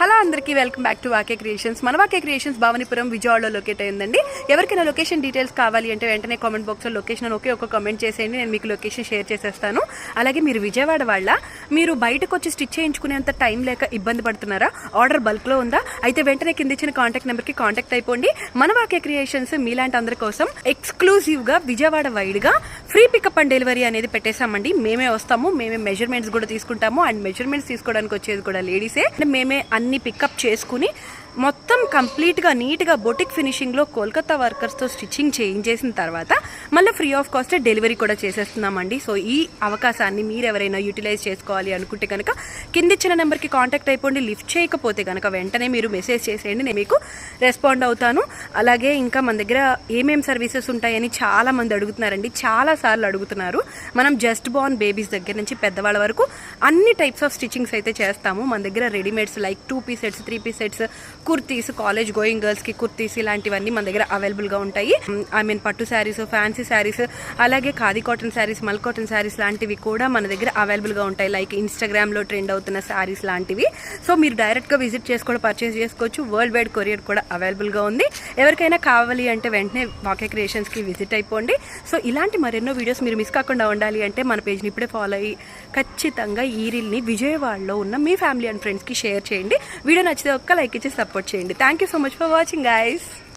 Hello అందరికీ welcome back to వాకే creations. మన వాకే creations Bhavanipuram విజయవాడలో లొకేట్ అయిందండి. ఎవరికైనా లొకేషన్ డీటెయిల్స్ కావాలి అంటే వెంటనే కామెంట్ బాక్స్లో లొకేషన్ ఒక కామెంట్ చేసేయండి, నేను మీకు లొకేషన్ షేర్ చేసేస్తాను. అలాగే మీరు విజయవాడ వాళ్ళ, మీరు బయటకు వచ్చి స్టిచ్ చేయించుకునేంత టైం లేక ఇబ్బంది పడుతున్నారా? ఆర్డర్ బల్క్లో ఉందా? అయితే వెంటనే కింద ఇచ్చిన కాంటాక్ట్ నెంబర్కి కాంటాక్ట్ అయిపోండి. మన వాకే క్రియేషన్స్ మీలాంటి అందరి కోసం ఎక్స్క్లూజివ్గా విజయవాడ వైడ్గా ఫ్రీ పికప్ అండ్ డెలివరీ అనేది పెట్టేశామండి. మేమే వస్తాము, మేమే మెజర్మెంట్స్ కూడా తీసుకుంటాము. అండ్ మెజర్మెంట్స్ తీసుకోవడానికి వచ్చేది కూడా లేడీసే. మేమే అన్ని పికప్ చేసుకుని మొత్తం కంప్లీట్గా నీట్గా బొటిక్ ఫినిషింగ్లో కోల్కతా వర్కర్స్తో స్టిచ్చింగ్ చేయించేసిన తర్వాత మళ్ళీ ఫ్రీ ఆఫ్ కాస్ట్ డెలివరీ కూడా చేసేస్తున్నామండి. సో ఈ అవకాశాన్ని మీరు ఎవరైనా యూటిలైజ్ చేసుకోవాలి అనుకుంటే కనుక కింద ఇచ్చిన నెంబర్కి కాంటాక్ట్ అయిపోండి. లిఫ్ట్ చేయకపోతే కనుక వెంటనే మీరు మెసేజ్ చేసేయండి, నేను మీకు రెస్పాండ్ అవుతాను. అలాగే ఇంకా మన దగ్గర ఏమేమి సర్వీసెస్ ఉంటాయని చాలామంది అడుగుతున్నారండి, చాలాసార్లు అడుగుతున్నారు. మనం జస్ట్ బోర్న్ బేబీస్ దగ్గర నుంచి పెద్దవాళ్ళ వరకు అన్ని టైప్స్ ఆఫ్ స్టిచ్చింగ్స్ అయితే చేస్తాము. మన దగ్గర readymades like 2 piece sets, 3 piece sets, kurtis, college going గర్ల్స్కి కుర్తీస్ ఇలాంటివన్నీ మన దగ్గర అవైలబుల్గా ఉంటాయి. పట్టు శారీస్, ఫ్యాన్సీ శారీస్, అలాగే ఖాదీ కాటన్ శారీస్, మల్ కాటన్ శారీస్ లాంటివి కూడా మన దగ్గర అవైలబుల్గా ఉంటాయి. లైక్ ఇన్స్టాగ్రామ్లో ట్రెండ్ అవుతున్న శారీస్ లాంటివి. సో మీరు డైరెక్ట్గా విజిట్ చేసి కూడా పర్చేస్ చేసుకోవచ్చు. వరల్డ్ వైడ్ కొరియర్ కూడా అవైలబుల్గా ఉంది. ఎవరికైనా కావాలి అంటే వెంటనే వాకే క్రియేషన్స్కి విజిట్ అయిపోండి. సో ఇలాంటి మరెన్నో వీడియోస్ మీరు మిస్ కాకుండా ఉండాలి అంటే మన పేజ్ని ఇప్పుడే ఫాలో అయ్యి ఖచ్చితంగా ఈ రీల్ని విజయవాడలో ఉన్న మీ ఫ్యామిలీ అండ్ ఫ్రెండ్స్కి షేర్ చేయండి. వీడియో నచ్చితే ఒక్క లైక్ ఇచ్చి సపోర్ట్ చేయండి. Thank you so much for watching guys.